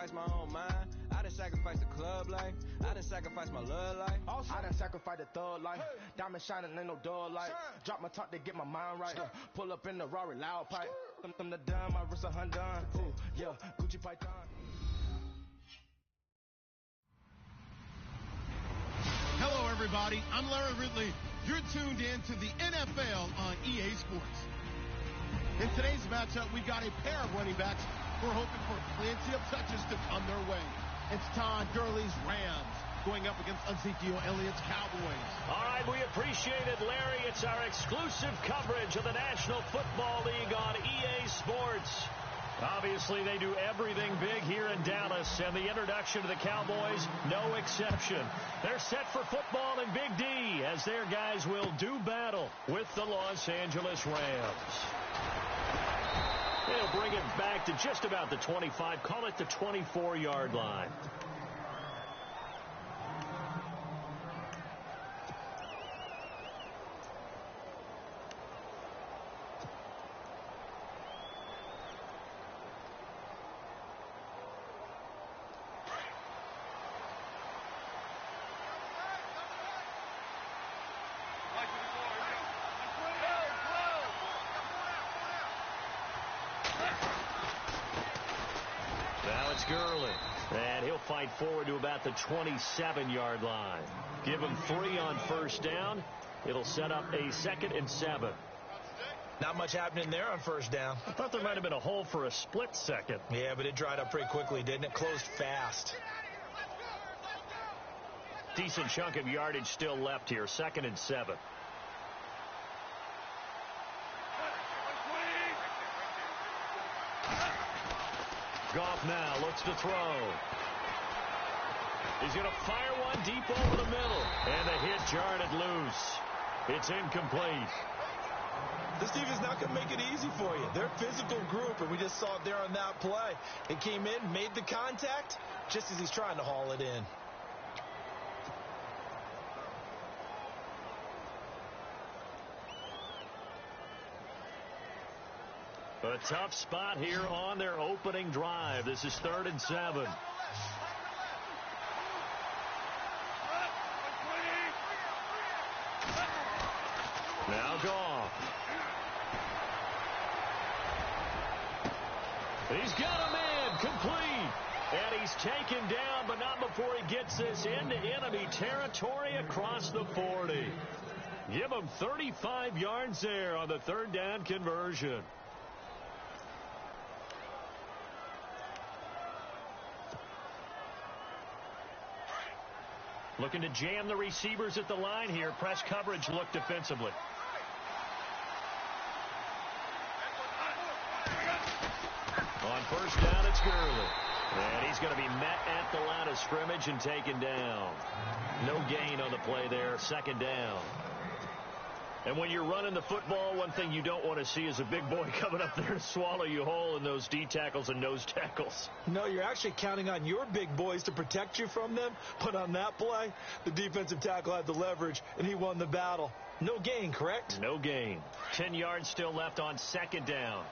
sacrifice my own mind. I done sacrificed the club life. I done sacrificed my love life. I done sacrificed the thug life. Diamond shining, ain't no dull light. Drop my top to get my mind right. Pull up in the Rari loud pipe. Them the dime, my wrist a Hyundai. Ooh, yeah, Gucci Python. Hello, everybody. I'm Larry Ridley. You're tuned in to the NFL on EA Sports. In today's matchup, we've got a pair of running backs who are hoping for plenty of touches to come their way. It's Todd Gurley's Rams going up against Ezekiel Elliott's Cowboys. All right, we appreciate it, Larry. It's our exclusive coverage of the National Football League on EA Sports. Obviously, they do everything big here in Dallas, and the introduction to the Cowboys, no exception. They're set for football in Big D, as their guys will do battle with the Los Angeles Rams. They'll bring it back to just about the 25, call it the 24-yard line. Gurley, and he'll fight forward to about the 27-yard line. Give him 3 on first down. It'll set up a 2nd and 7. Not much happening there on first down. I thought there might have been a hole for a split second. Yeah, but it dried up pretty quickly, didn't it? Closed fast. Decent chunk of yardage still left here. 2nd and 7. Goff now looks to throw. He's going to fire one deep over the middle. And the hit jarred it loose. It's incomplete. This defense not going to make it easy for you. They're a physical group, and we just saw it there on that play. It came in, made the contact, just as he's trying to haul it in. A tough spot here on their opening drive. This is 3rd and 7. Now Goff. He's got a man complete. And he's taken down, but not before he gets this into enemy territory across the 40. Give him 35 yards there on the 3rd down conversion. Looking to jam the receivers at the line here. Press coverage look defensively. On first down, it's Gurley. And he's going to be met at the line of scrimmage and taken down. No gain on the play there. 2nd down. And when you're running the football, one thing you don't want to see is a big boy coming up there to swallow you whole in those D tackles and nose tackles. No, you're actually counting on your big boys to protect you from them. But on that play, the defensive tackle had the leverage, and he won the battle. No gain, correct? No gain. 10 yards still left on 2nd down.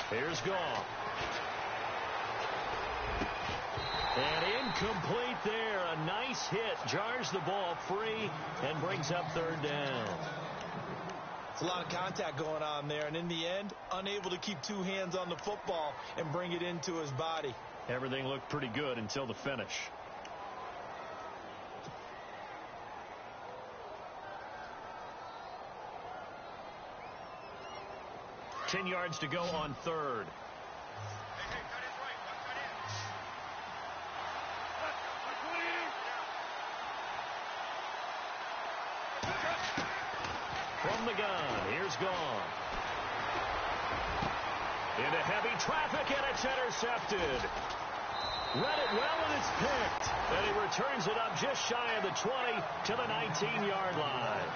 Here's Goff. And incomplete there. A nice hit. Jars the ball free and brings up 3rd down. It's a lot of contact going on there. And in the end, unable to keep 2 hands on the football and bring it into his body. Everything looked pretty good until the finish. Ten yards to go on 3rd. From the gun, here's Goff. Into heavy traffic, and it's intercepted. Read it well, and it's picked. And he returns it up just shy of the 20 to the 19-yard line.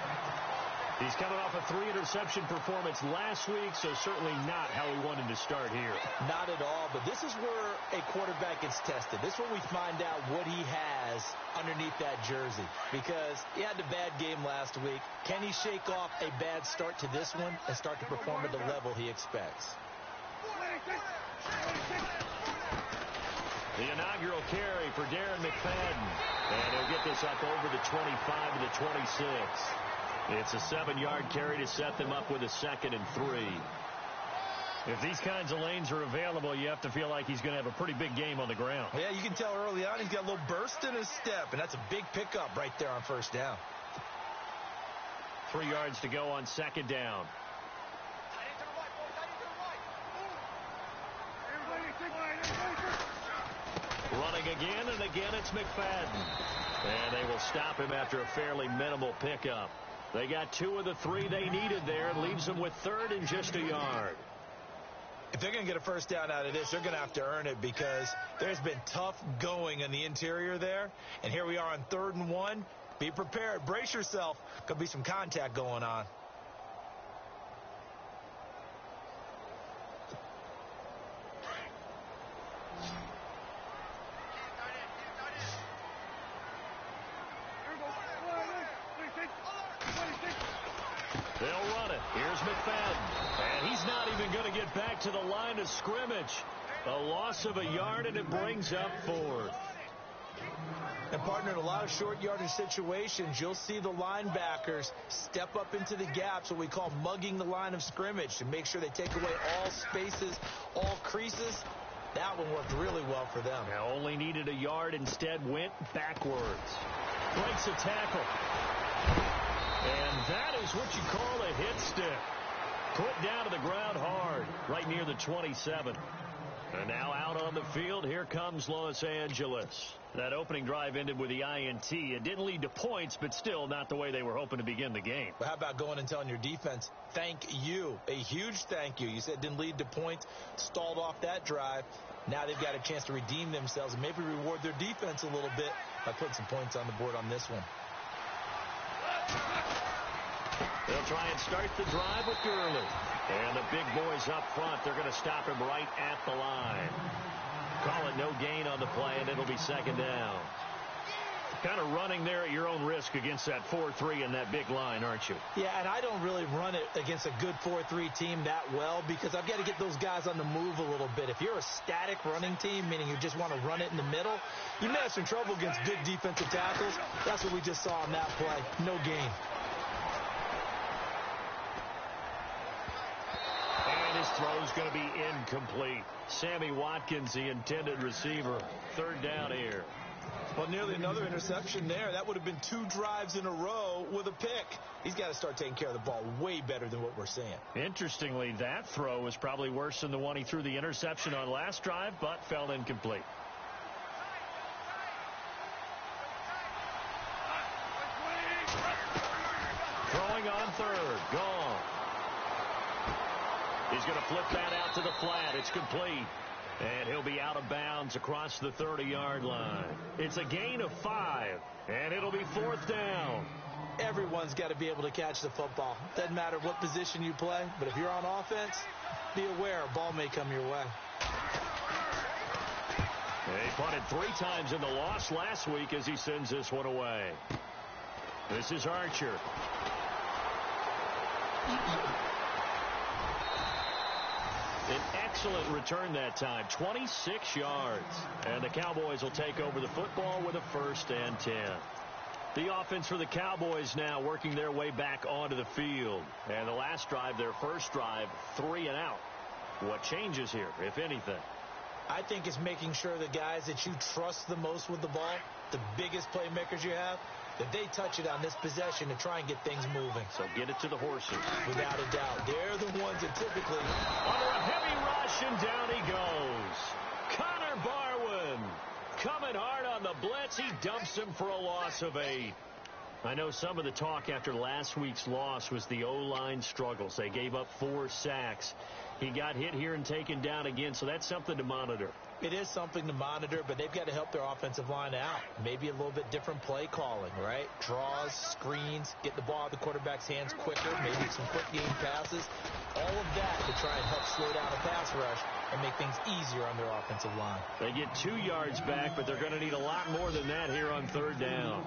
He's coming off a 3-interception performance last week, so certainly not how he wanted to start here. Not at all, but this is where a quarterback gets tested. This is where we find out what he has underneath that jersey, because he had the bad game last week. Can he shake off a bad start to this one and start to perform at the level he expects? The inaugural carry for Darren McFadden, and he'll get this up over the 25 to the 26. It's a 7-yard carry to set them up with a 2nd and 3. If these kinds of lanes are available, you have to feel like he's going to have a pretty big game on the ground. Yeah, you can tell early on he's got a little burst in his step, and that's a big pickup right there on first down. 3 yards to go on 2nd down. Running again, and again it's McFadden. And they will stop him after a fairly minimal pickup. They got 2 of the 3 they needed there. It leaves them with 3rd and just a yard. If they're going to get a first down out of this, they're going to have to earn it, because there's been tough going in the interior there. And here we are on 3rd and 1. Be prepared. Brace yourself. Could be some contact going on. They'll run it. Here's McFadden. And he's not even going to get back to the line of scrimmage. A loss of a yard, and it brings up 4th. And, partner, in a lot of short yardage situations, you'll see the linebackers step up into the gaps, what we call mugging the line of scrimmage, to make sure they take away all spaces, all creases. That one worked really well for them. Now only needed a yard, instead went backwards. Breaks a tackle. And that is what you call a hit stick. Put down to the ground hard, right near the 27. And now out on the field, here comes Los Angeles. That opening drive ended with the INT. It didn't lead to points, but still not the way they were hoping to begin the game. But how about going and telling your defense, thank you, a huge thank you. You said it didn't lead to points, stalled off that drive. Now they've got a chance to redeem themselves and maybe reward their defense a little bit by putting some points on the board on this one. They'll try and start the drive with Gurley. And the big boys up front, they're going to stop him right at the line. Call it no gain on the play, and it'll be 2nd down. Kind of running there at your own risk against that 4-3 and that big line, aren't you? Yeah, and I don't really run it against a good 4-3 team that well, because I've got to get those guys on the move a little bit. If you're a static running team, meaning you just want to run it in the middle, you may have some trouble against good defensive tackles. That's what we just saw on that play. No gain. His throw's going to be incomplete. Sammy Watkins, the intended receiver. 3rd down here. Well, nearly another interception there. That would have been 2 drives in a row with a pick. He's got to start taking care of the ball way better than what we're seeing. Interestingly, that throw was probably worse than the one he threw the interception on last drive, but fell incomplete. Throwing on 3rd. Gone. He's going to flip that out to the flat. It's complete. And he'll be out of bounds across the 30-yard line. It's a gain of 5, and it'll be 4th down. Everyone's got to be able to catch the football. Doesn't matter what position you play, but if you're on offense, be aware a ball may come your way. He punted 3 times in the loss last week as he sends this one away. This is Archer. An excellent return that time, 26 yards. And the Cowboys will take over the football with a 1st and 10. The offense for the Cowboys now working their way back onto the field. And the last drive, their first drive, 3 and out. What changes here, if anything? I think it's making sure the guys that you trust the most with the ball, the biggest playmakers you have, that they touch it on this possession to try and get things moving. So get it to the horses. Without a doubt. They're the ones that typically... Under a heavy rush, and down he goes. Connor Barwin coming hard on the blitz. He dumps him for a loss of 8. I know some of the talk after last week's loss was the O-line struggles. They gave up 4 sacks. He got hit here and taken down again, so that's something to monitor. It is something to monitor, but they've got to help their offensive line out. Maybe a little bit different play calling, right? Draws, screens, get the ball out of the quarterback's hands quicker, maybe some quick game passes. All of that to try and help slow down a pass rush and make things easier on their offensive line. They get 2 yards back, but they're going to need a lot more than that here on third down.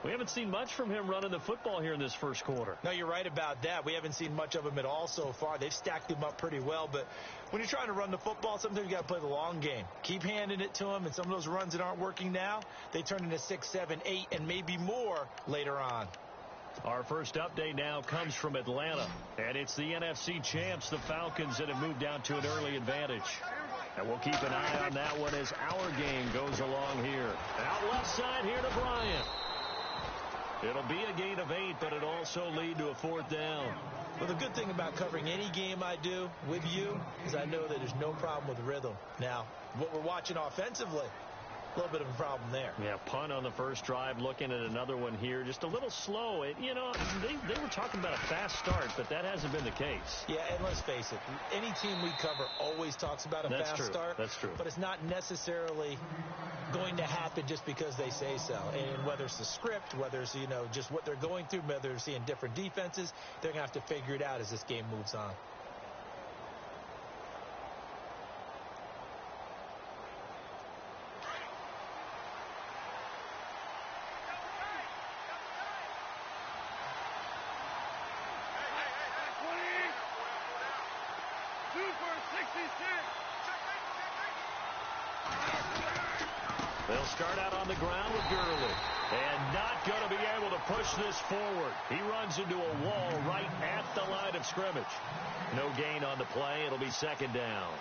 We haven't seen much from him running the football here in this first quarter. No, you're right about that. We haven't seen much of him at all so far. They've stacked him up pretty well, but when you're trying to run the football, sometimes you got to play the long game. Keep handing it to him, and some of those runs that aren't working now, they turn into 6, 7, 8, and maybe more later on. Our first update now comes from Atlanta, and it's the NFC champs, the Falcons, that have moved down to an early advantage. And we'll keep an eye on that one as our game goes along here. Out left side here to Bryant. It'll be a gain of 8, but it'll also lead to a 4th down. Well, the good thing about covering any game I do with you is I know that there's no problem with rhythm. Now, what we're watching offensively, a little bit of a problem there. Yeah, punt on the first drive, looking at another one here. Just a little slow. You know, they were talking about a fast start, but that hasn't been the case. Yeah, and let's face it, any team we cover always talks about a fast start. That's true. But it's not necessarily going to happen just because they say so. And whether it's the script, whether it's, you know, just what they're going through, whether they're seeing different defenses, they're going to have to figure it out as this game moves on. They'll start out on the ground with Gurley. And not going to be able to push this forward. He runs into a wall right at the line of scrimmage. No gain on the play. It'll be 2nd down.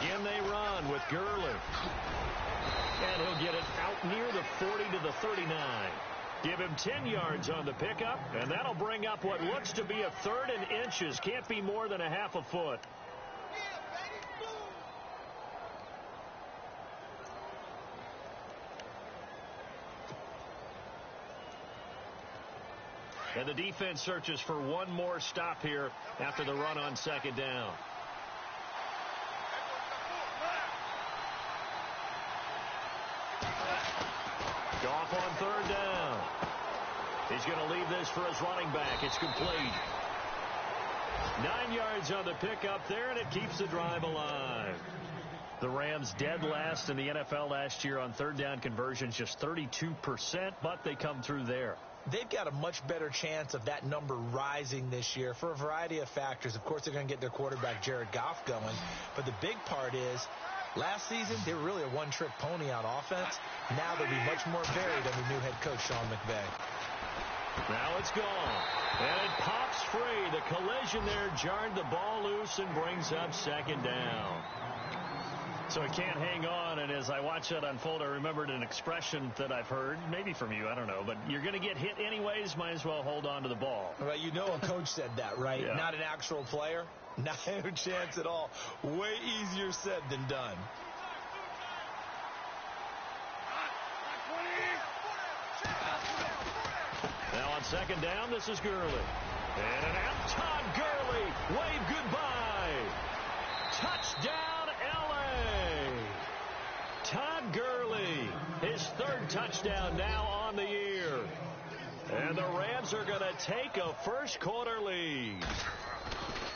Again, they run with Gurley. And he'll get it out near the 40 to the 39. Give him 10 yards on the pickup, and that'll bring up what looks to be a 3rd and inches. Can't be more than a half a foot. And the defense searches for one more stop here after the run on 2nd down. Off on 3rd down. He's going to leave this for his running back. It's complete. 9 yards on the pickup there, and it keeps the drive alive. The Rams dead last in the NFL last year on 3rd down conversions, just 32%, but they come through there. They've got a much better chance of that number rising this year for a variety of factors. Of course, they're going to get their quarterback, Jared Goff, going. But the big part is, last season, they were really a one-trick pony on offense. Now they'll be much more varied under new head coach Sean McVay. Now it's gone. And it pops free. The collision there jarred the ball loose and brings up 2nd down. So it can't hang on, and as I watch that unfold, I remembered an expression that I've heard, maybe from you, I don't know, but you're going to get hit anyways, might as well hold on to the ball. Well, you know a coach said that, right? Yeah. Not an actual player. Not a chance at all. Way easier said than done. Now on 2nd down, this is Gurley. And an out, Todd Gurley. Wave goodbye. Touchdown, L.A. Todd Gurley, his 3rd touchdown now on the year. And the Rams are going to take a first quarter lead.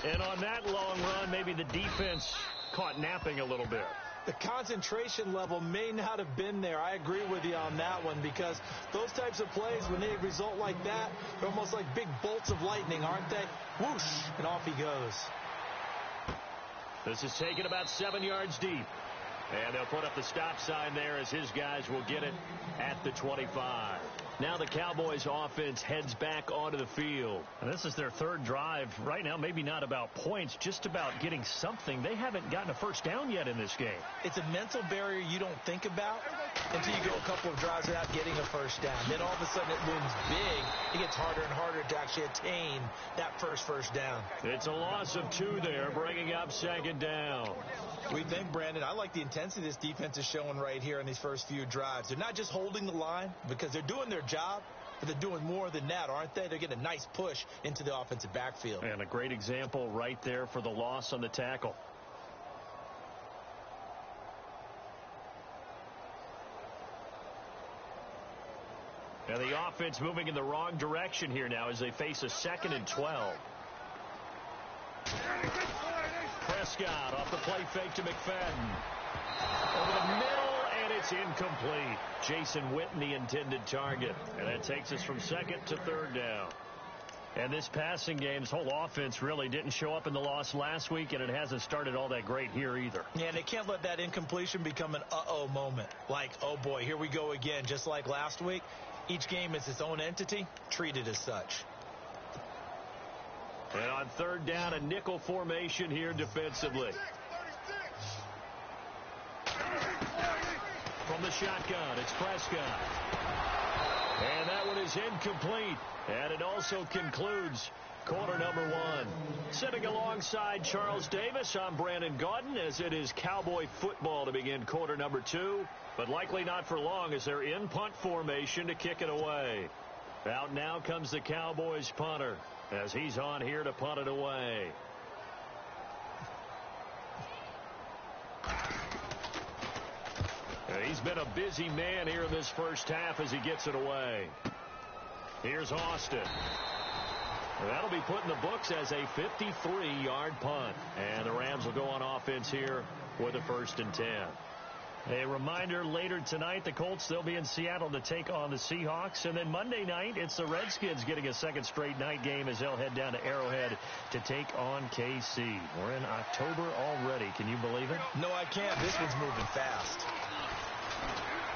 And on that long run, maybe the defense caught napping a little bit. The concentration level may not have been there. I agree with you on that one, because those types of plays, when they result like that, they're almost like big bolts of lightning, aren't they? Whoosh, and off he goes. This is taken about 7 yards deep. And they'll put up the stop sign there as his guys will get it at the 25. Now the Cowboys offense heads back onto the field. And this is their third drive. Right now, maybe not about points, just about getting something. They haven't gotten a first down yet in this game. It's a mental barrier you don't think about until you go a couple of drives without getting a first down. Then all of a sudden it looms big. It gets harder and harder to actually attain that first down. It's a loss of 2 there, bringing up second down. We think, Brandon, I like the intensity this defense is showing right here in these first few drives. They're not just holding the line because they're doing their job, but they're doing more than that, aren't they? They're getting a nice push into the offensive backfield. And a great example right there for the loss on the tackle. And the offense moving in the wrong direction here now as they face a 2nd and 12. Prescott off the play fake to McFadden. Over the middle, and it's incomplete. Jason Witten, the intended target. And that takes us from 2nd to 3rd down. And this passing game's whole offense really didn't show up in the loss last week, and it hasn't started all that great here either. Yeah, and they can't let that incompletion become an uh-oh moment. Like, oh boy, here we go again, just like last week. Each game is its own entity, treated as such. And on 3rd down, a nickel formation here defensively. From the shotgun, it's Prescott. And that one is incomplete. And it also concludes quarter number 1. Sitting alongside Charles Davis, I'm Brandon Gaudin, as it is Cowboy football to begin quarter number 2. But likely not for long as they're in punt formation to kick it away. Out now comes the Cowboys punter as he's on here to punt it away. He's been a busy man here in this first half as he gets it away. Here's Austin. That'll be put in the books as a 53-yard punt. And the Rams will go on offense here with a 1st and 10. A reminder, later tonight, the Colts, they'll be in Seattle to take on the Seahawks. And then Monday night, it's the Redskins getting a 2nd straight night game as they'll head down to Arrowhead to take on KC. We're in October already. Can you believe it? No, I can't. This one's moving fast.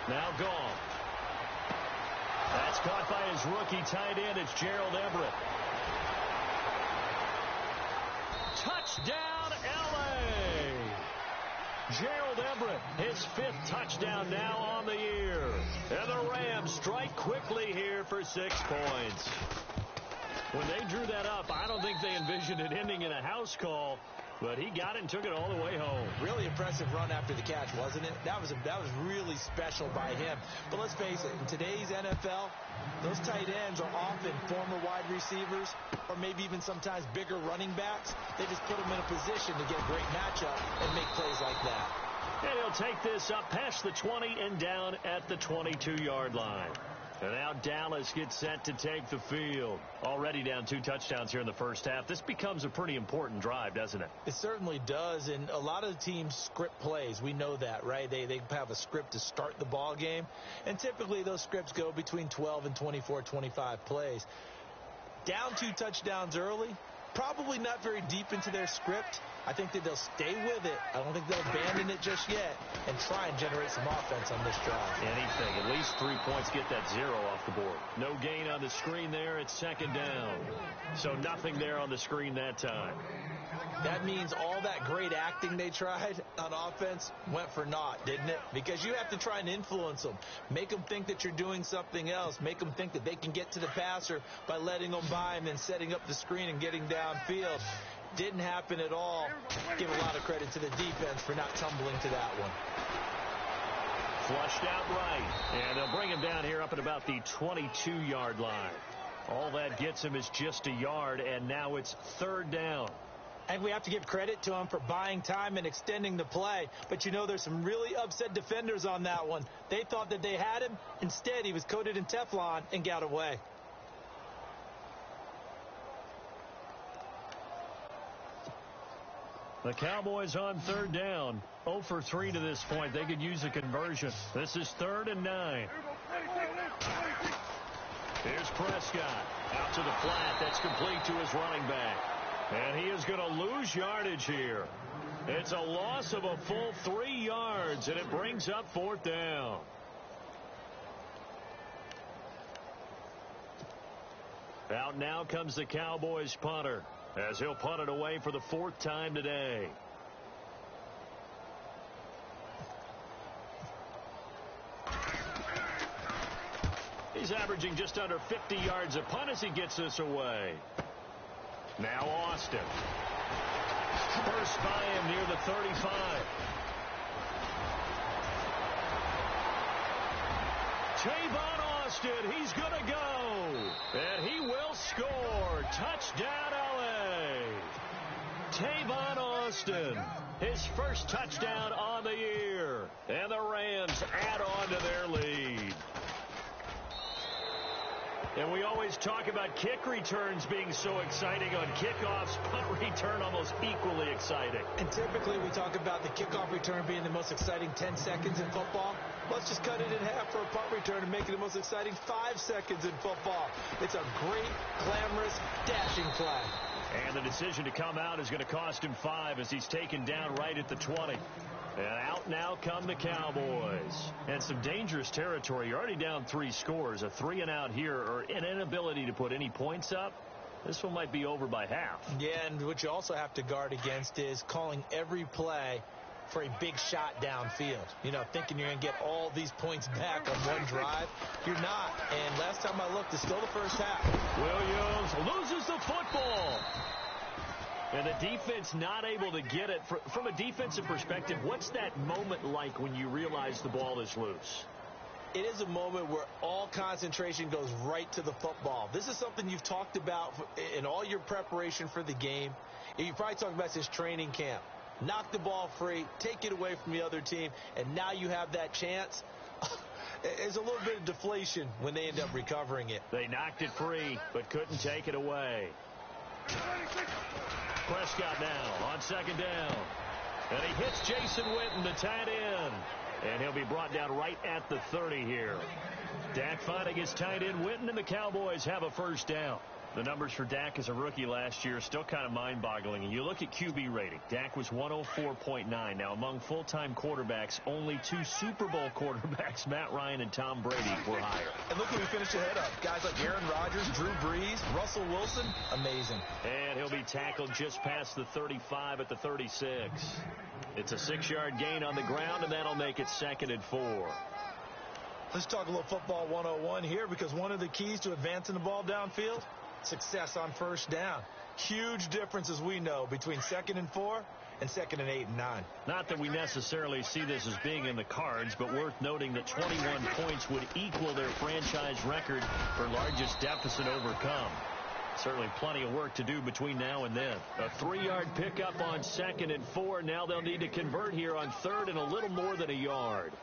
Now gone. That's caught by his rookie tight end. It's Gerald Everett. Touchdown, L.A. Gerald Everett, his 5th touchdown now on the year. And the Rams strike quickly here for 6 points. When they drew that up, I don't think they envisioned it ending in a house call, but he got it and took it all the way home. Really impressive run after the catch, wasn't it? That was really special by him. But let's face it, in today's NFL, those tight ends are often former wide receivers or maybe even sometimes bigger running backs. They just put them in a position to get a great matchup and make plays like that. And he'll take this up past the 20 and down at the 22-yard line. And now Dallas gets set to take the field. Already down 2 touchdowns here in the first half. This becomes a pretty important drive, doesn't it? It certainly does, and a lot of teams script plays. We know that, right? They have a script to start the ball game, and typically those scripts go between 12 and 24, 25 plays. Down 2 touchdowns early, probably not very deep into their script. I think that they'll stay with it. I don't think they'll abandon it just yet and try and generate some offense on this drive. Anything. At least 3 points. Get that 0 off the board. No gain on the screen there. It's 2nd down. So nothing there on the screen that time. That means all that great acting they tried on offense went for naught, didn't it? Because you have to try and influence them. Make them think that you're doing something else. Make them think that they can get to the passer by letting them by and then setting up the screen and getting downfield. Didn't happen at all. Give a lot of credit to the defense for not tumbling to that one. Flushed out right. And they'll bring him down here up at about the 22-yard line. All that gets him is just a yard, and now it's 3rd down. And we have to give credit to him for buying time and extending the play. But, you know, there's some really upset defenders on that one. They thought that they had him. Instead, he was coated in Teflon and got away. The Cowboys on 3rd down. 0 for 3 to this point. They could use a conversion. This is 3rd and 9. Here's Prescott. Out to the flat. That's complete to his running back. And he is going to lose yardage here. It's a loss of a full 3 yards, and it brings up 4th down. Out now comes the Cowboys punter, as he'll punt it away for the 4th time today. He's averaging just under 50 yards a punt as he gets this away. Now Austin. First by him near the 35. Tavon Austin, he's going to go. And he will score. Touchdown, LA. Tavon Austin, his first touchdown on the year. And the Rams add on to their lead. And we always talk about kick returns being so exciting on kickoffs. Punt return almost equally exciting. And typically we talk about the kickoff return being the most exciting 10 seconds in football. Let's just cut it in half for a punt return and make it the most exciting 5 seconds in football. It's a great, glamorous, dashing play. And the decision to come out is going to cost him 5 as he's taken down right at the 20. And out now come the Cowboys. And some dangerous territory. You're already down 3 scores. A 3-and-out here, or an inability to put any points up. This one might be over by half. Yeah, and what you also have to guard against is calling every play for a big shot downfield. You know, thinking you're going to get all these points back on one drive. You're not. And last time I looked, it's still the first half. Williams loses the football. And the defense not able to get it. From a defensive perspective, what's that moment like when you realize the ball is loose? It is a moment where all concentration goes right to the football. This is something you've talked about in all your preparation for the game. You probably talked about since training camp. Knock the ball free, take it away from the other team, and now you have that chance. There's a little bit of deflation when they end up recovering it. They knocked it free, but couldn't take it away. Prescott now on 2nd down. And he hits Jason Witten, the tight end. And he'll be brought down right at the 30 here. Dak finding his tight end Witten, and the Cowboys have a 1st down. The numbers for Dak as a rookie last year still kind of mind-boggling. And you look at QB rating. Dak was 104.9. Now, among full-time quarterbacks, only 2 Super Bowl quarterbacks, Matt Ryan and Tom Brady, were higher. And look who we finished ahead of. Guys like Aaron Rodgers, Drew Brees, Russell Wilson. Amazing. And he'll be tackled just past the 35 at the 36. It's a 6-yard gain on the ground, and that'll make it 2nd and 4. Let's talk a little football 101 here, because one of the keys to advancing the ball downfield, success on 1st down. Huge difference, as we know, between 2nd and 4 and 2nd and 8 and 9. Not that we necessarily see this as being in the cards, but worth noting that 21 points would equal their franchise record for largest deficit overcome. Certainly plenty of work to do between now and then. A 3-yard pickup on 2nd and 4. Now they'll need to convert here on 3rd and a little more than a yard.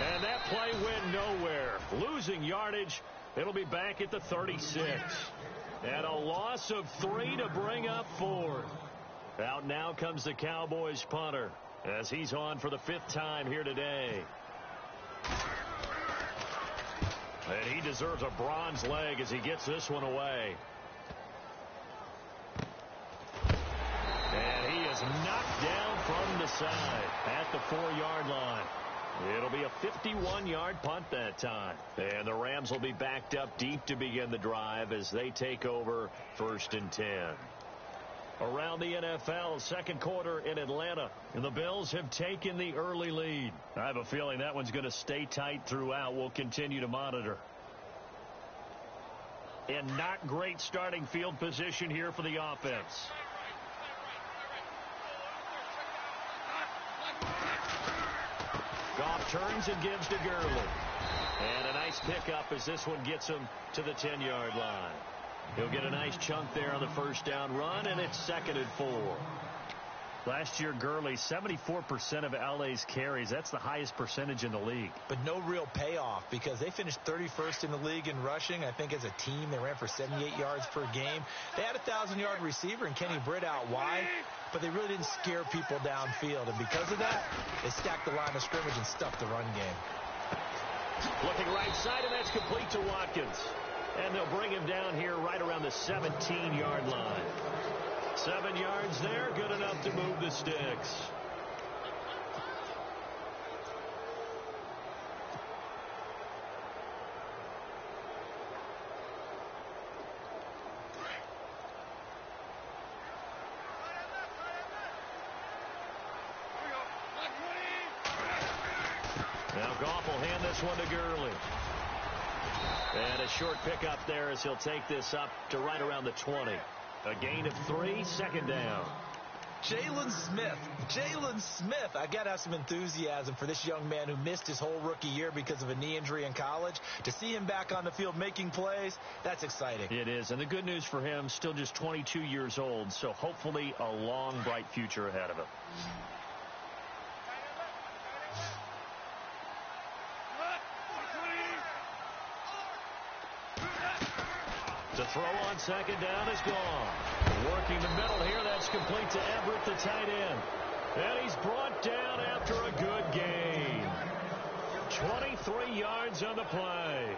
And that play went nowhere. Losing yardage. It'll be back at the 36. And a loss of 3 to bring up 4. Out now comes the Cowboys punter as he's on for the 5th time here today. And he deserves a bronze leg as he gets this one away. And he is knocked down from the side at the 4-yard line. It'll be a 51-yard punt that time. And the Rams will be backed up deep to begin the drive as they take over 1st and 10. Around the NFL, 2nd quarter in Atlanta. And the Bills have taken the early lead. I have a feeling that one's going to stay tight throughout. We'll continue to monitor. And not great starting field position here for the offense. Goff turns and gives to Gurley. And a nice pickup as this one gets him to the 10-yard line. He'll get a nice chunk there on the 1st down run, and it's 2nd and 4. Last year, Gurley, 74% of LA's carries. That's the highest percentage in the league. But no real payoff because they finished 31st in the league in rushing. I think as a team, they ran for 78 yards per game. They had a 1,000-yard receiver in Kenny Britt out wide, but they really didn't scare people downfield. And because of that, they stacked the line of scrimmage and stuffed the run game. Looking right side, and that's complete to Watkins. And they'll bring him down here right around the 17-yard line. 7 yards there, good enough to move the sticks. Now Goff will hand this one to Gurley. And a short pickup there as he'll take this up to right around the 20. A gain of 3, second down. Jalen Smith. I got to have some enthusiasm for this young man who missed his whole rookie year because of a knee injury in college. To see him back on the field making plays, that's exciting. It is, and the good news for him, still just 22 years old, so hopefully a long, bright future ahead of him. The throw on second down is gone. Working the middle here, that's complete to Everett, the tight end. And he's brought down after a good gain. 23 yards on the play.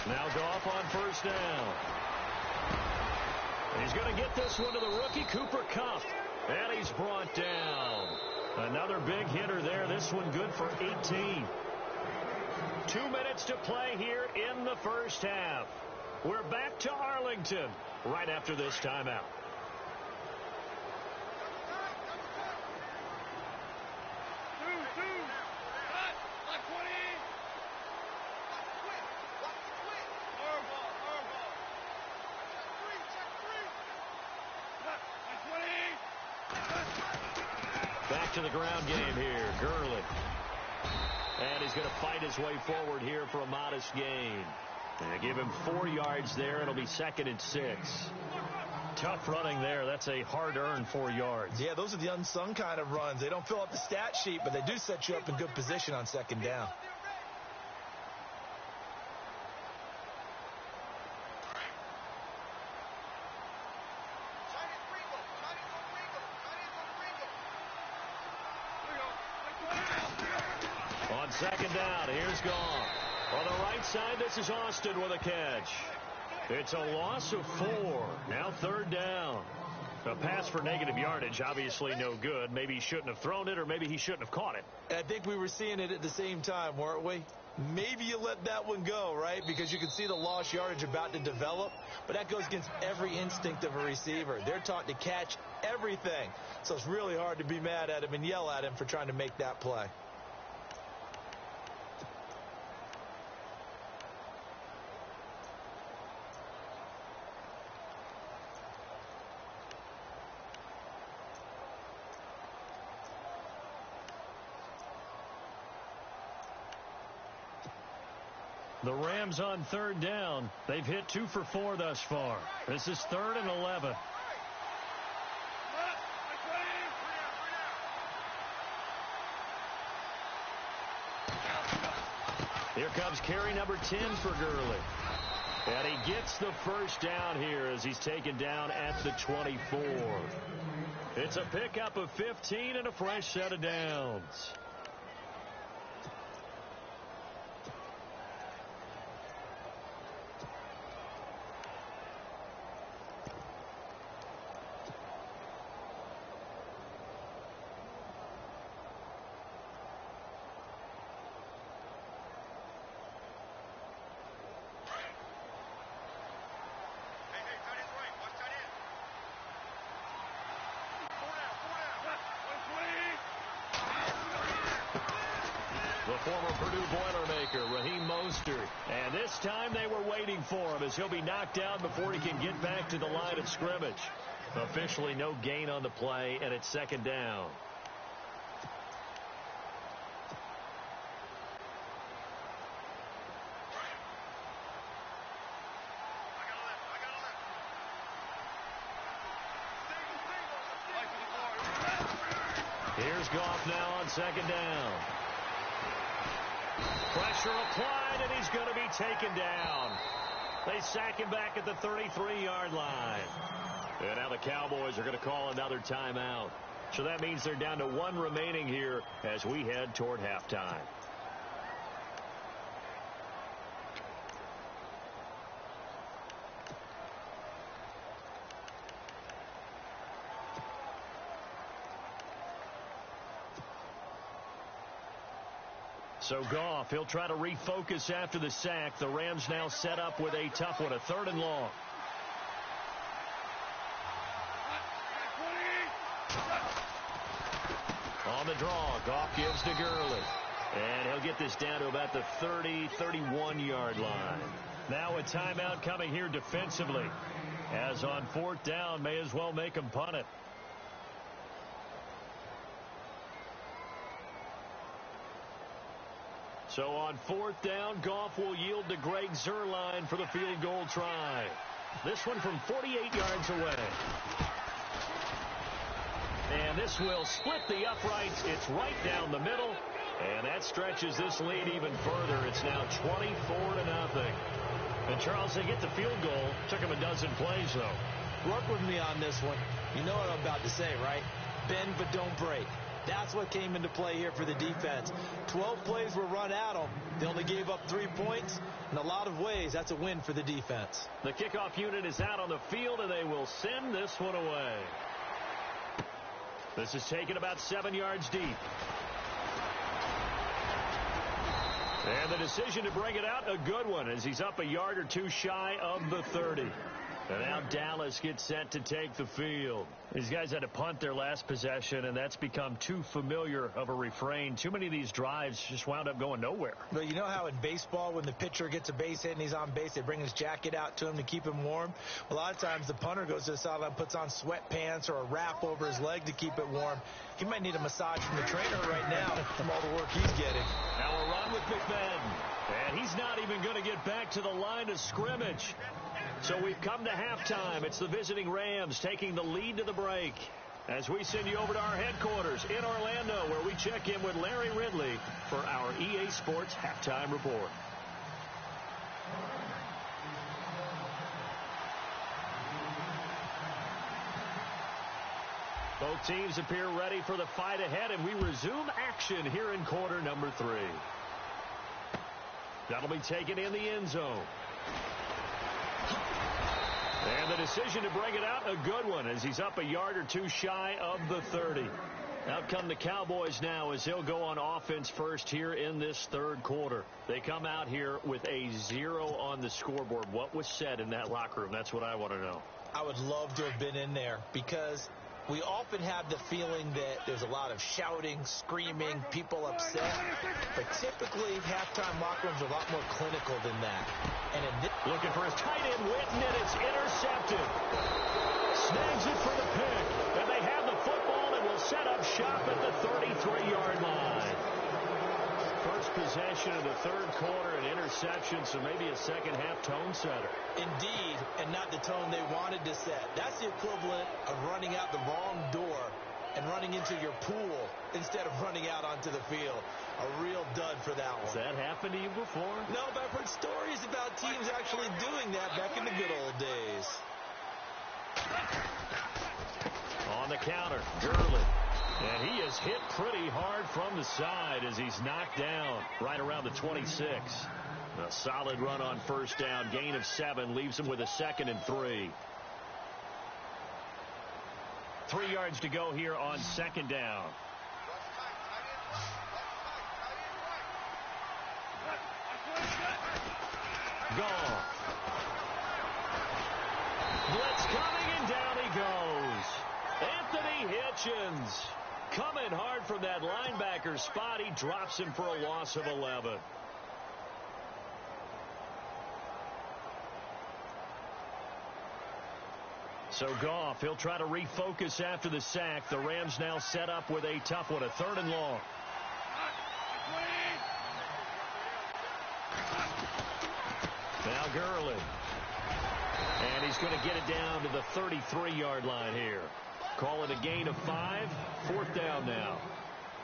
Now Goff on first down. He's going to get this one to the rookie, Cooper Kupp. And he's brought down. Another big hitter there. This one good for 18. 2 minutes to play here in the first half. We're back to Arlington right after this timeout. Back to the ground game here, Gurley. And he's going to fight his way forward here for a modest gain. And they give him 4 yards there. It'll be 2nd and 6. Tough running there. That's a hard-earned 4 yards. Yeah, those are the unsung kind of runs. They don't fill out the stat sheet, but they do set you up in good position on second down. On second down, here's Goff. On the right side, this is Austin with a catch. It's a loss of 4. Now 3rd down. A pass for negative yardage, obviously no good. Maybe he shouldn't have thrown it, or maybe he shouldn't have caught it. I think we were seeing it at the same time, weren't we? Maybe you let that one go, right? Because you can see the lost yardage about to develop. But that goes against every instinct of a receiver. They're taught to catch everything. So it's really hard to be mad at him and yell at him for trying to make that play. The Rams on 3rd down. They've hit 2 for 4 thus far. This is 3rd and 11. Here comes carry number 10 for Gurley. And he gets the first down here as he's taken down at the 24. It's a pickup of 15 and a fresh set of downs. The former Purdue Boilermaker, Raheem Mostert. And this time they were waiting for him as he'll be knocked down before he can get back to the line of scrimmage. Officially no gain on the play, and it's 2nd down. Here's Goff now on second down. Pressure applied, and he's going to be taken down. They sack him back at the 33-yard line. And now the Cowboys are going to call another timeout. So that means they're down to one remaining here as we head toward halftime. So Goff, he'll try to refocus after the sack. The Rams now set up with a tough one, a 3rd and long. On the draw, Goff gives to Gurley. And he'll get this down to about the 30, 31-yard line. Now a timeout coming here defensively. As on 4th down, may as well make him punt it. So on 4th down, Goff will yield to Greg Zuerlein for the field goal try. This one from 48 yards away. And this will split the uprights. It's right down the middle. And that stretches this lead even further. It's now 24-0. And Charles, they get the field goal. Took him a dozen plays, though. Work with me on this one. You know what I'm about to say, right? Bend but don't break. That's what came into play here for the defense. 12 plays were run at them. They only gave up 3 points. In a lot of ways, that's a win for the defense. The kickoff unit is out on the field, and they will send this one away. This is taken about 7 yards deep. And the decision to bring it out, a good one, as he's up a yard or two shy of the 30. And now Dallas gets set to take the field. These guys had to punt their last possession, and that's become too familiar of a refrain. Too many of these drives just wound up going nowhere. But you know how in baseball, when the pitcher gets a base hit and he's on base, they bring his jacket out to him to keep him warm? A lot of times the punter goes to the sideline, puts on sweatpants or a wrap over his leg to keep it warm. He might need a massage from the trainer right now from all the work he's getting. Now a run with McMahon. And he's not even going to get back to the line of scrimmage. So we've come to halftime. It's the visiting Rams taking the lead to the break. As we send you over to our headquarters in Orlando, where we check in with Larry Ridley for our EA Sports Halftime Report. Both teams appear ready for the fight ahead, and we resume action here in quarter number 3. That'll be taken in the end zone. And the decision to bring it out, a good one, as he's up a yard or two shy of the 30. Out come the Cowboys now as they'll go on offense first here in this 3rd quarter. They come out here with a 0 on the scoreboard. What was said in that locker room? That's what I want to know. I would love to have been in there because we often have the feeling that there's a lot of shouting, screaming, people upset. But typically, halftime locker rooms are a lot more clinical than that. And in this looking for his tight end, Witten, and it's intercepted. Snags it for the pick. And they have the football and will set up shop at the 33-yard line. First possession of the 3rd quarter, an interception, so maybe a second-half tone setter. Indeed, and not the tone they wanted to set. That's the equivalent of running out the wrong door and running into your pool instead of running out onto the field. A real dud for that one. Has that happened to you before? No, but I've heard stories about teams actually doing that back in the good old days. On the counter, Gurley. And he is hit pretty hard from the side as he's knocked down right around the 26. A solid run on first down. Gain of 7 leaves him with a 2nd and 3. 3 yards to go here on 2nd down. Goff. Blitz coming, and down he goes. Anthony Hitchens coming hard from that linebacker spot. He drops him for a loss of 11. So Goff, he'll try to refocus after the sack. The Rams now set up with a tough one, a 3rd and long. Now Gurley. And he's going to get it down to the 33-yard line here. Call it a gain of 5. 4th down now.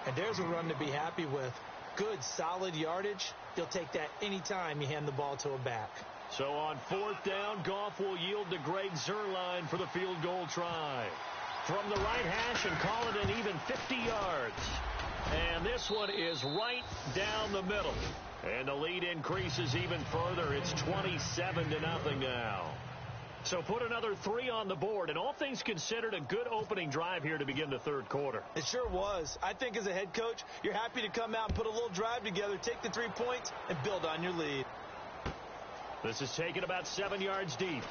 And there's a run to be happy with. Good, solid yardage. You'll take that anytime you hand the ball to a back. So on 4th down, Goff will yield to Greg Zuerlein for the field goal try. From the right hash and call it an even 50 yards. And this one is right down the middle. And the lead increases even further. It's 27-0 now. So put another 3 on the board. And all things considered, a good opening drive here to begin the 3rd quarter. It sure was. I think as a head coach, you're happy to come out and put a little drive together, take the 3 points, and build on your lead. This is taken about 7 yards deep.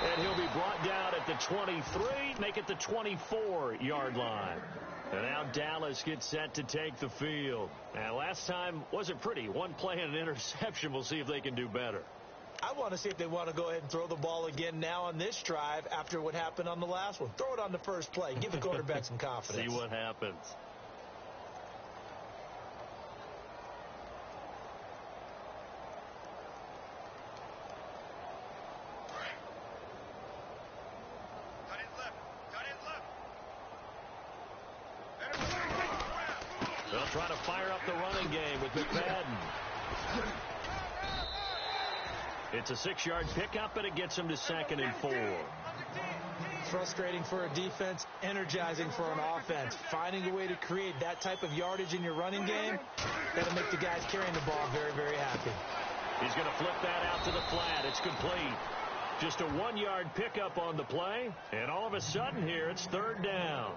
And he'll be brought down at the 23, make it the 24-yard line. And now Dallas gets set to take the field. And last time wasn't pretty. One play and an interception. We'll see if they can do better. I want to see if they want to go ahead and throw the ball again now on this drive after what happened on the last one. Throw it on the first play. Give the quarterback some confidence. See what happens. They'll try to fire up the running game with McMadden. It's a 6-yard pickup, and it gets him to 2nd and 4. Frustrating for a defense, energizing for an offense. Finding a way to create that type of yardage in your running game, that'll make the guys carrying the ball very, very happy. He's going to flip that out to the flat. It's complete. Just a 1-yard pickup on the play, and all of a sudden here, it's 3rd down.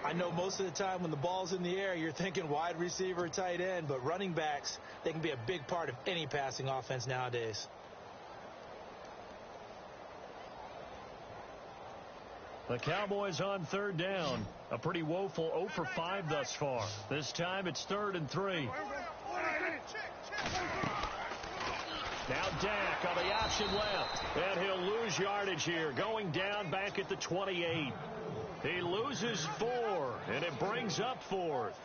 I know most of the time when the ball's in the air, you're thinking wide receiver or tight end, but running backs, they can be a big part of any passing offense nowadays. The Cowboys on 3rd down. A pretty woeful 0 for 5 thus far. This time it's 3rd and 3. Now Dak on the option left. And he'll lose yardage here. Going down back at the 28. He loses 4, and it brings up 4th.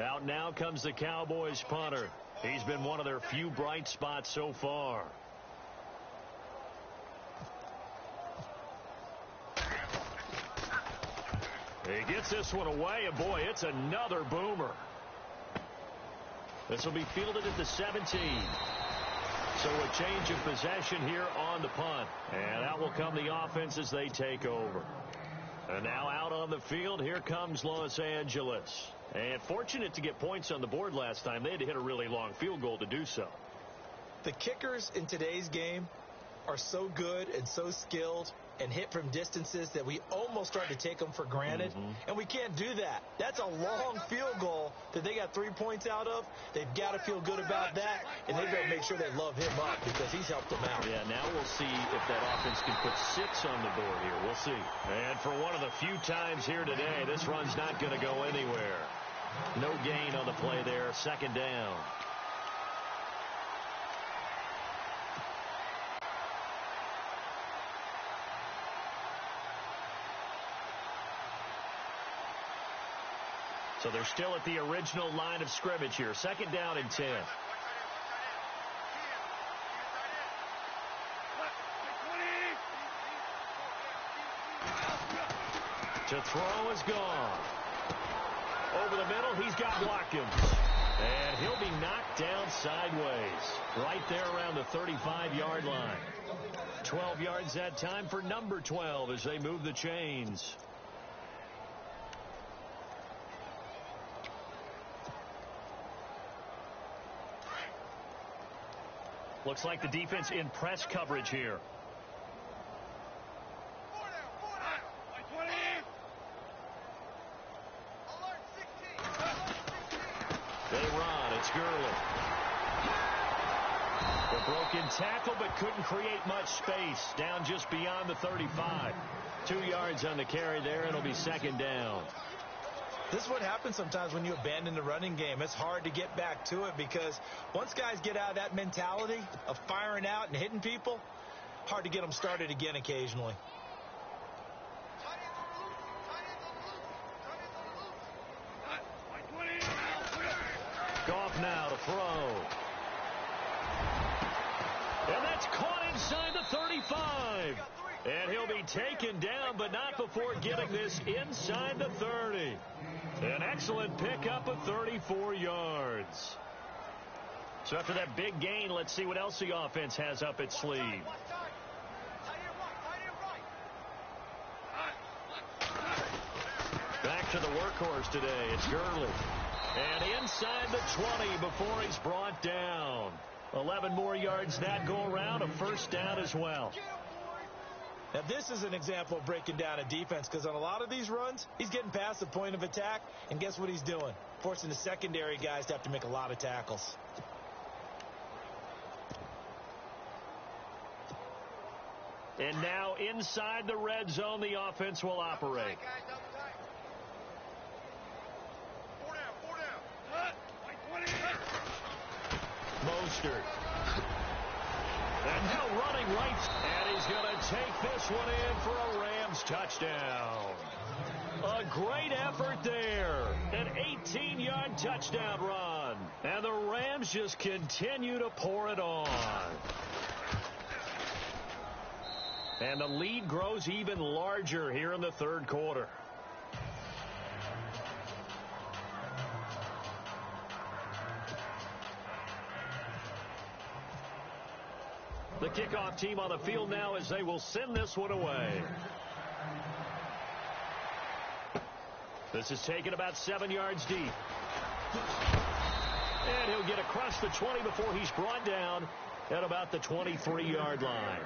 Out now comes the Cowboys punter. He's been one of their few bright spots so far. He gets this one away, and boy, it's another boomer. This will be fielded at the 17. So a change of possession here on the punt. And out will come the offense as they take over. And now out on the field, here comes Los Angeles. And fortunate to get points on the board last time. They had to hit a really long field goal to do so. The kickers in today's game are so good and so skilled and hit from distances that we almost start to take them for granted. And we can't do that. That's a long field goal that they got 3 points out of. They've got to feel good about that, and they've got to make sure they love him up because he's helped them out. Yeah, now we'll see if that offense can put 6 on the board here. We'll see. And for one of the few times here today, this run's not going to go anywhere. No gain on the play there. 2nd down. So they're still at the original line of scrimmage here. 2nd down and 10. To throw is gone. Over the middle, he's got Watkins. And he'll be knocked down sideways. Right there around the 35-yard line. 12 yards that time for number 12 as they move the chains. Looks like the defense in press coverage here. They run. It's Gurley. The broken tackle, but couldn't create much space. Down just beyond the 35. 2 yards on the carry there. It'll be 2nd down. This is what happens sometimes when you abandon the running game. It's hard to get back to it because once guys get out of that mentality of firing out and hitting people, hard to get them started again occasionally. Goff now to throw. And that's caught inside the 35. And he'll be taken down, but not before getting this inside the 30. An excellent pickup of 34 yards. So after that big gain, let's see what else the offense has up its sleeve. Back to the workhorse today. It's Gurley. And inside the 20 before he's brought down. 11 more yards that go around. A first down as well. Now, this is an example of breaking down a defense, because on a lot of these runs, he's getting past the point of attack, and guess what he's doing? Forcing the secondary guys to have to make a lot of tackles. And now inside the red zone, the offense will operate. Mostert. And now running right. And he's going to take this one in for a Rams touchdown. A great effort there. An 18-yard touchdown run. And the Rams just continue to pour it on. And the lead grows even larger here in the third quarter. The kickoff team on the field now as they will send this one away. This is taken about 7 yards deep. And he'll get across the 20 before he's brought down at about the 23-yard line.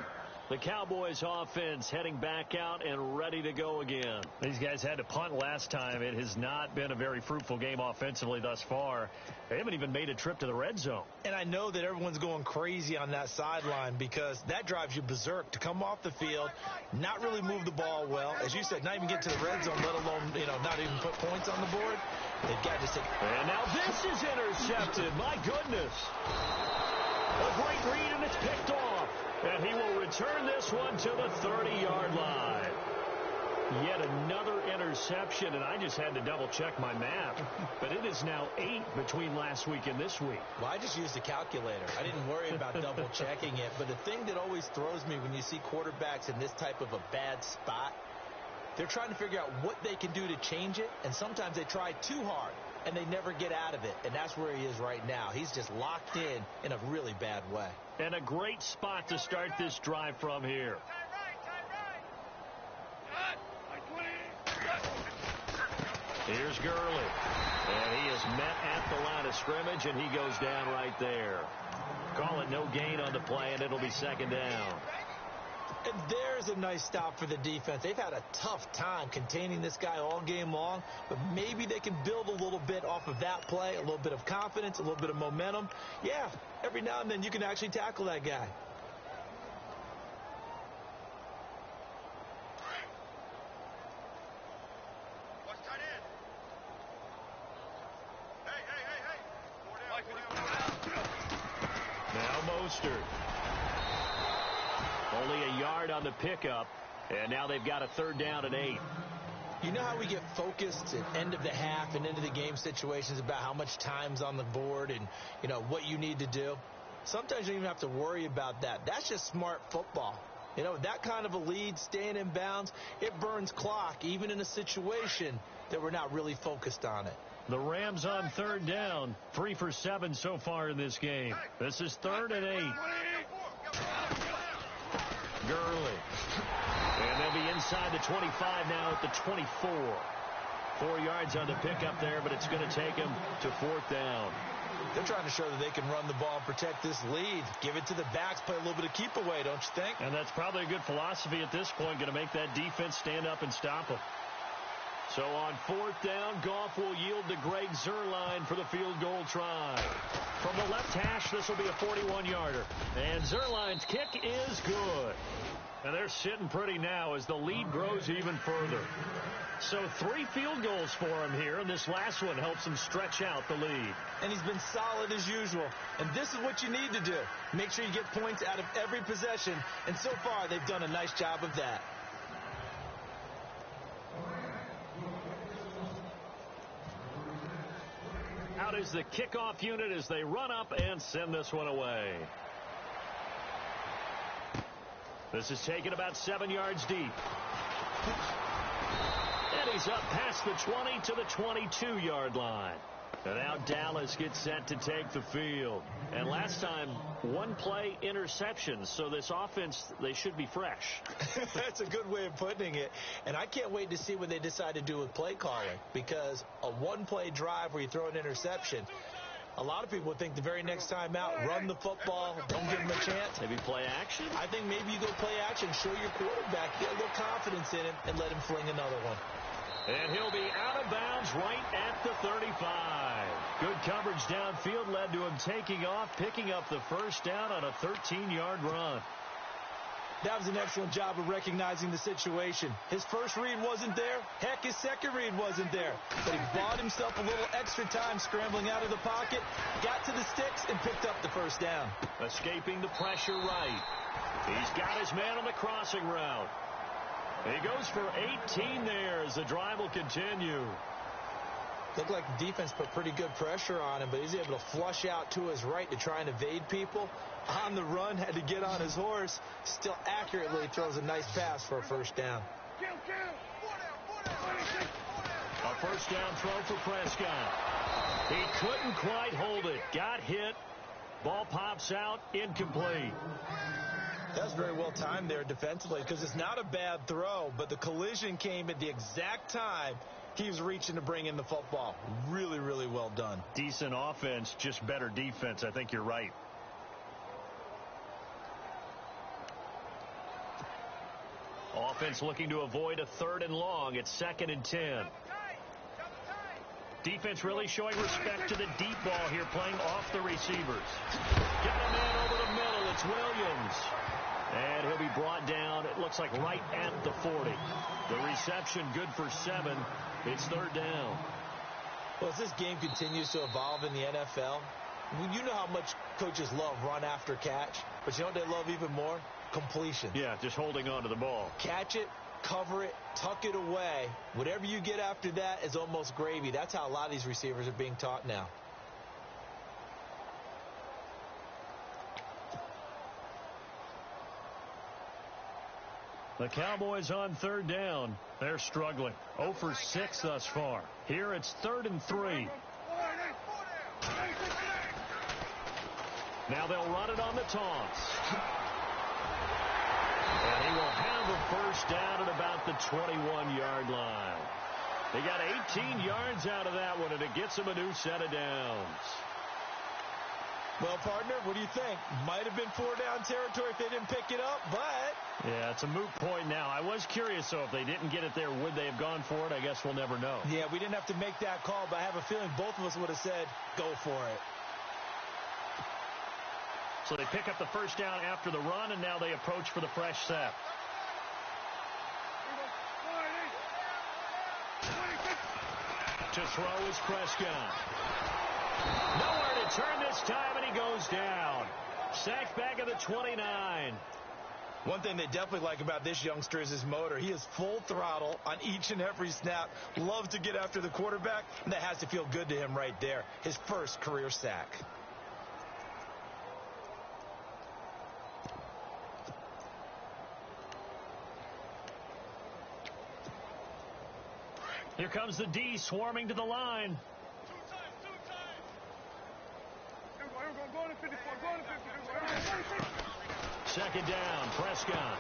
The Cowboys offense heading back out and ready to go again. These guys had to punt last time. It has not been a very fruitful game offensively thus far. They haven't even made a trip to the red zone. And I know that everyone's going crazy on that sideline, because that drives you berserk to come off the field, not really move the ball well. As you said, not even get to the red zone, let alone, not even put points on the board. They've got to take. And now this is intercepted. My goodness. A great read, and it's picked off. And he will return this one to the 30-yard line. Yet another interception, and I just had to double-check my math. But it is now 8 between last week and this week. Well, I just used a calculator. I didn't worry about double-checking it. But the thing that always throws me when you see quarterbacks in this type of a bad spot, they're trying to figure out what they can do to change it, and sometimes they try too hard, and they never get out of it. And that's where he is right now. He's just locked in a really bad way. And a great spot to start this drive from here. Here's Gurley. And he is met at the line of scrimmage, and he goes down right there. Call it no gain on the play, and it'll be second down. And there's a nice stop for the defense. They've had a tough time containing this guy all game long, but maybe they can build a little bit off of that play, a little bit of confidence, a little bit of momentum. Yeah, every now and then you can actually tackle that guy. Now Mostert. Only a yard on the pickup, and now they've got a third down and 8. You know how we get focused at end of the half and into the game situations about how much time's on the board and, what you need to do? Sometimes you don't even have to worry about that. That's just smart football. That kind of a lead, staying in bounds, it burns clock, even in a situation that we're not really focused on it. The Rams on third down, 3 for 7 so far in this game. This is 3rd and 8. Gurley. And they'll be inside the 25 now at the 24. 4 yards on the pickup there, but it's going to take them to 4th down. They're trying to show that they can run the ball and protect this lead. Give it to the backs, play a little bit of keep away, don't you think? And that's probably a good philosophy at this point, going to make that defense stand up and stop them. So on 4th down, Goff will yield to Greg Zuerlein for the field goal try. From the left hash, this will be a 41-yarder. And Zuerlein's kick is good. And they're sitting pretty now as the lead grows even further. So 3 field goals for him here, and this last one helps him stretch out the lead. And he's been solid as usual. And this is what you need to do. Make sure you get points out of every possession. And so far, they've done a nice job of that. Out is the kickoff unit as they run up and send this one away. This is taken about 7 yards deep. And he's up past the 20 to the 22-yard line. And now Dallas gets set to take the field. And last time, one-play interceptions. So this offense, they should be fresh. That's a good way of putting it. And I can't wait to see what they decide to do with play calling. Because a one-play drive where you throw an interception, a lot of people would think the very next time out, run the football, don't give them a chance. Maybe play action? I think maybe you go play action, show your quarterback, get a little confidence in him, and let him fling another one. And he'll be out of bounds right at the 35. Good coverage downfield led to him taking off, picking up the first down on a 13-yard run. That was an excellent job of recognizing the situation. His first read wasn't there. Heck, his second read wasn't there. But he bought himself a little extra time scrambling out of the pocket, got to the sticks, and picked up the first down. Escaping the pressure right. He's got his man on the crossing route. He goes for 18 there as the drive will continue. Looked like the defense put pretty good pressure on him, but he's able to flush out to his right to try and evade people. On the run, had to get on his horse. Still accurately throws a nice pass for a first down. A first down throw for Prescott. He couldn't quite hold it. Got hit. Ball pops out. Incomplete. That's very well timed there defensively because it's not a bad throw, but the collision came at the exact time he was reaching to bring in the football. Really, really well done. Decent offense, just better defense. I think you're right. Offense looking to avoid a 3rd and long. It's 2nd and 10. Defense really showing respect to the deep ball here, playing off the receivers. Got a man over the middle. It's Williams. And he'll be brought down, it looks like, right at the 40. The reception good for 7. It's 3rd down. Well, as this game continues to evolve in the NFL, you know how much coaches love run after catch, but you know what they love even more? Completion. Yeah, just holding on to the ball. Catch it, cover it, tuck it away. Whatever you get after that is almost gravy. That's how a lot of these receivers are being taught now. The Cowboys on 3rd down. They're struggling. 0 for 6 thus far. Here it's 3rd and 3. Now they'll run it on the toss. And he will have a first down at about the 21-yard line. They got 18 yards out of that one, and it gets him a new set of downs. Well, partner, what do you think? Might have been 4-down territory if they didn't pick it up, but... Yeah, it's a moot point now. I was curious, though, if they didn't get it there, would they have gone for it? I guess we'll never know. Yeah, we didn't have to make that call, but I have a feeling both of us would have said, go for it. So they pick up the first down after the run, and now they approach for the fresh set. To throw is Prescott. Nowhere to turn this time, and he goes down. Sacked back at the 29. One thing they definitely like about this youngster is his motor. He is full throttle on each and every snap. Loves to get after the quarterback, and that has to feel good to him right there. His first career sack. Here comes the D swarming to the line. Second down, Prescott.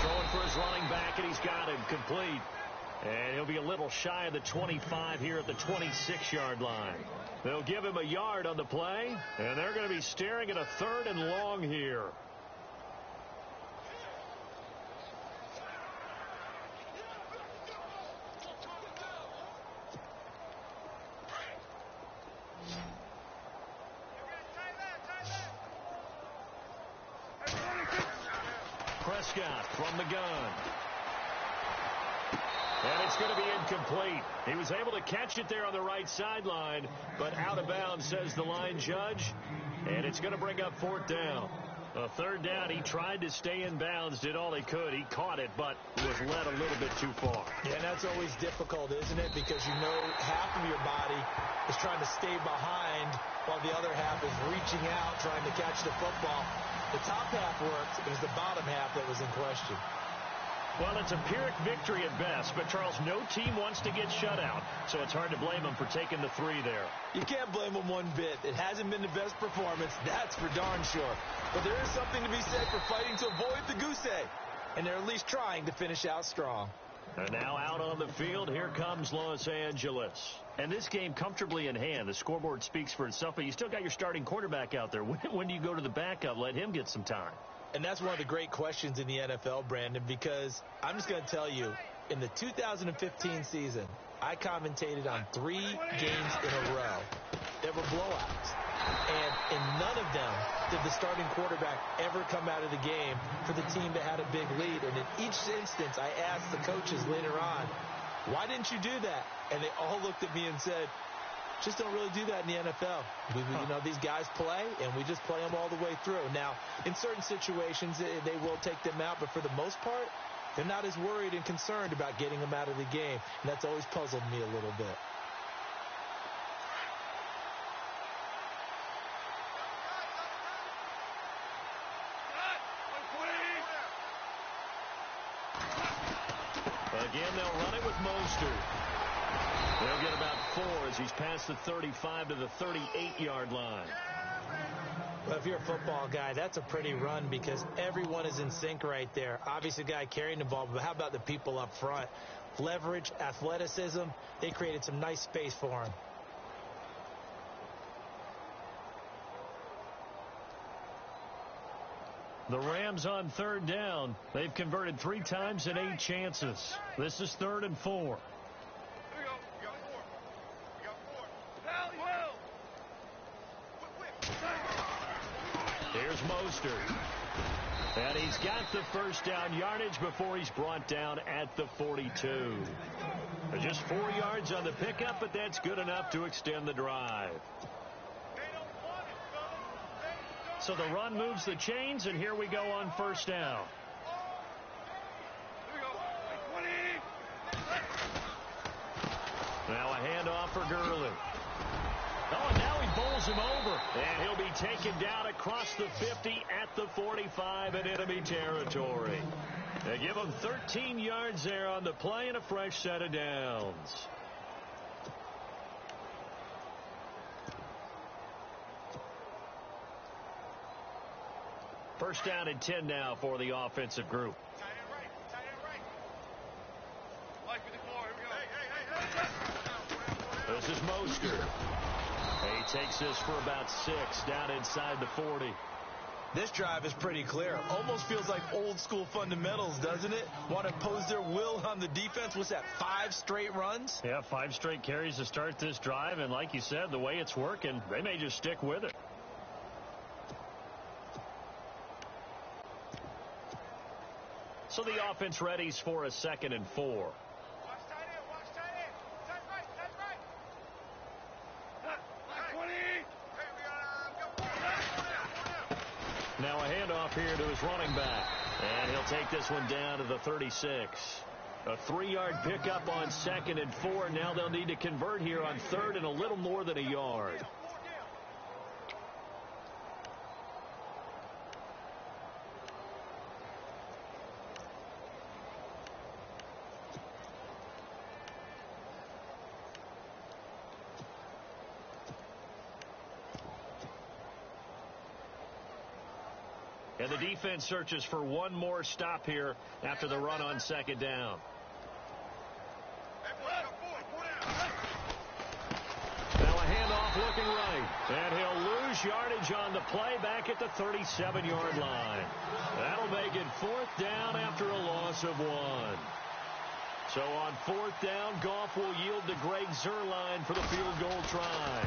Throwing for his running back, and he's got him complete. And he'll be a little shy of the 25 here at the 26-yard line. They'll give him a yard on the play, and they're going to be staring at a 3rd and long here. Prescott from the gun. And it's going to be incomplete. He was able to catch it there on the right sideline, but out of bounds, says the line judge. And it's going to bring up 4th down. A third down, he tried to stay in bounds, did all he could. He caught it, but was led a little bit too far. Yeah, and that's always difficult, isn't it? Because you know half of your body is trying to stay behind while the other half is reaching out, trying to catch the football. The top half worked. It was the bottom half that was in question. Well, it's a Pyrrhic victory at best, but, Charles, no team wants to get shut out, so it's hard to blame them for taking the 3 there. You can't blame them one bit. It hasn't been the best performance, that's for darn sure. But there is something to be said for fighting to avoid the goose egg, and they're at least trying to finish out strong. And now out on the field, here comes Los Angeles. And this game comfortably in hand. The scoreboard speaks for itself, but you still got your starting quarterback out there. When do you go to the backup? Let him get some time. And that's one of the great questions in the NFL, Brandon, because I'm just going to tell you, in the 2015 season, I commentated on 3 games in a row that were blowouts. And in none of them did the starting quarterback ever come out of the game for the team that had a big lead. And in each instance, I asked the coaches later on, why didn't you do that? And they all looked at me and said, just don't really do that in the NFL. You know, these guys play, and we just play them all the way through. Now, in certain situations, they will take them out, but for the most part, they're not as worried and concerned about getting them out of the game, and that's always puzzled me a little bit. Again, they'll run it with Mostert. They'll get about 4 as he's past the 35 to the 38-yard line. Well, if you're a football guy, that's a pretty run because everyone is in sync right there. Obviously, the guy carrying the ball, but how about the people up front? Leverage, athleticism, they created some nice space for him. The Rams on third down. They've converted 3 times in 8 chances. This is 3rd and 4. Here's Mostert. And he's got the first down yardage before he's brought down at the 42. Just 4 yards on the pickup, but that's good enough to extend the drive. So the run moves the chains, and here we go on first down. Now a handoff for Gurley. Oh, and now he bowls him over. And he'll be taken down across the 50 at the 45 in enemy territory. They give him 13 yards there on the play and a fresh set of downs. First down and 10 now for the offensive group. This is Mostert. He takes this for about 6 down inside the 40. This drive is pretty clear. Almost feels like old school fundamentals, doesn't it? Want to impose their will on the defense. What's that, 5 straight runs? Yeah, 5 straight carries to start this drive. And like you said, the way it's working, they may just stick with it. So the offense readies for a 2nd and 4. Now a handoff here to his running back. And he'll take this one down to the 36. A 3-yard pickup on 2nd and 4. Now they'll need to convert here on 3rd and a little more than a yard. And the defense searches for one more stop here after the run on 2nd down. Now a handoff looking right. And he'll lose yardage on the play back at the 37-yard line. That'll make it 4th down after a loss of 1. So on 4th down, Goff will yield to Greg Zuerlein for the field goal try.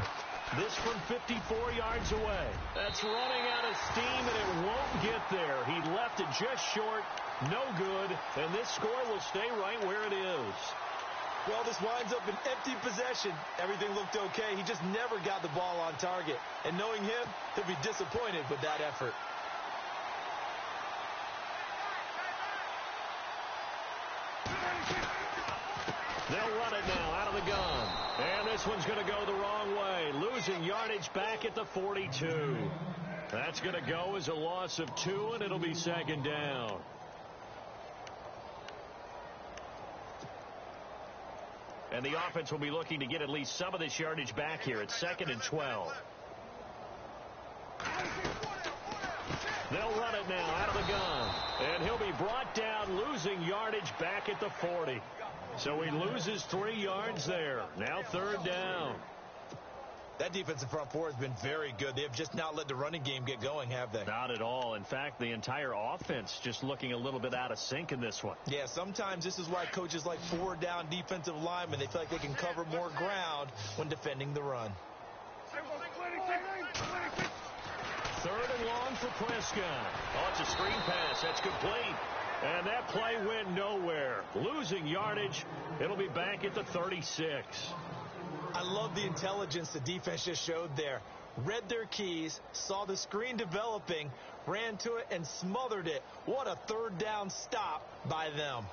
This from 54 yards away. That's running out of steam, and it won't get there. He left it just short. No good. And this score will stay right where it is. Well, this winds up an empty possession. Everything looked okay. He just never got the ball on target. And knowing him, he'll be disappointed with that effort. this one's going to go the wrong way. Losing yardage back at the 42. That's going to go as a loss of 2, and it'll be second down. And the offense will be looking to get at least some of this yardage back here at 2nd and 12. They'll run it now out of the gun. And he'll be brought down, losing yardage back at the 40. So he loses 3 yards there. Now 3rd down. That defensive front four has been very good. They have just not let the running game get going, have they? Not at all. In fact, the entire offense just looking a little bit out of sync in this one. Yeah, sometimes this is why coaches like 4-down defensive linemen. They feel like they can cover more ground when defending the run. 3rd and long for Prescott. Oh, it's a screen pass. That's complete. And that play went nowhere. Losing yardage. It'll be back at the 36. I love the intelligence the defense just showed there. Read their keys, saw the screen developing, ran to it, and smothered it. What a 3rd down stop by them.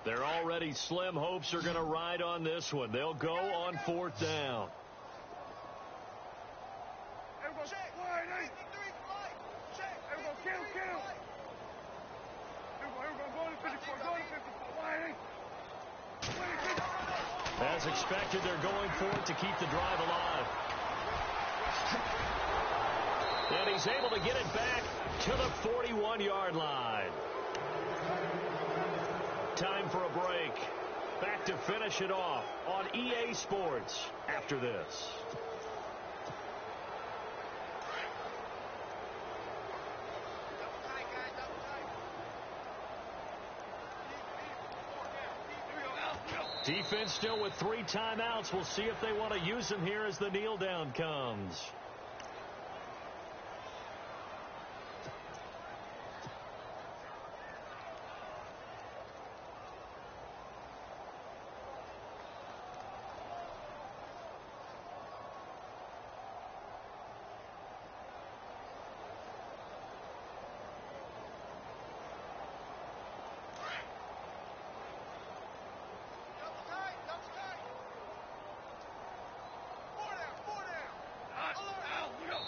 Their already slim hopes are going to ride on this one. They'll go on 4th down. As expected, they're going for it to keep the drive alive. And he's able to get it back to the 41-yard line. Time for a break. Back to finish it off on EA Sports after this. Defense still with 3 timeouts. We'll see if they want to use them here as the kneel down comes.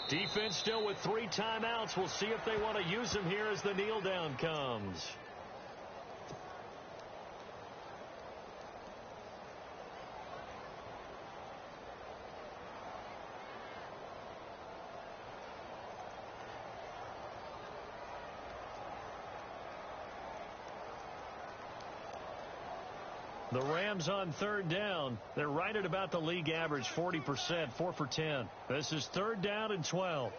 Defense still with 3 timeouts. We'll see if they want to use them here as the kneel down comes. The Rams on 3rd down. They're right at about the league average, 40%, 4 for 10. This is 3rd down and 12.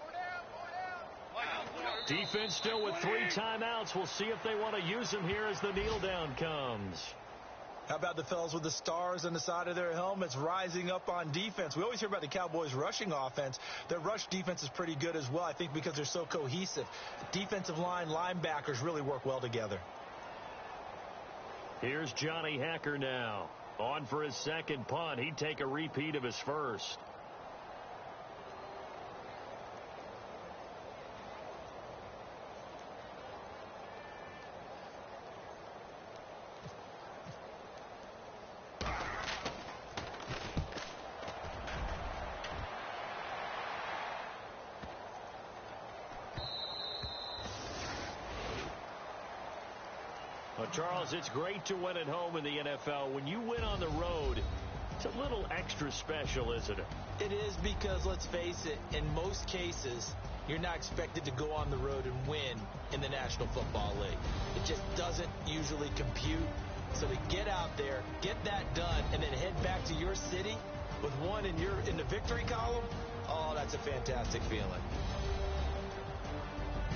Defense still with 3 timeouts. We'll see if they want to use them here as the kneel down comes. How about the fellas with the stars on the side of their helmets rising up on defense? We always hear about the Cowboys' rushing offense. Their rush defense is pretty good as well, I think, because they're so cohesive. Defensive line, linebackers really work well together. Here's Johnny Hacker now. On for his 2nd punt. He'd take a repeat of his first. Charles, it's great to win at home in the NFL. When you win on the road, it's a little extra special, isn't it? It is, because, let's face it, in most cases, you're not expected to go on the road and win in the National Football League. It just doesn't usually compute. So to get out there, get that done, and then head back to your city with one in the victory column, oh, that's a fantastic feeling.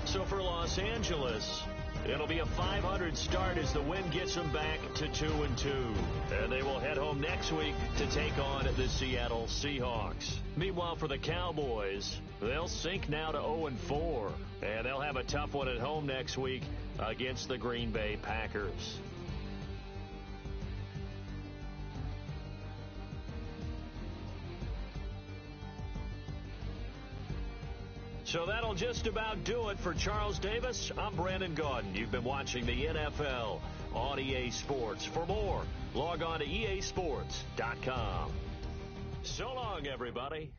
So for Los Angeles, it'll be a 500 start as the win gets them back to 2-2. And they will head home next week to take on the Seattle Seahawks. Meanwhile, for the Cowboys, they'll sink now to 0-4. And they'll have a tough one at home next week against the Green Bay Packers. So that'll just about do it for Charles Davis. I'm Brandon Gaudin. You've been watching the NFL on EA Sports. For more, log on to easports.com. So long, everybody.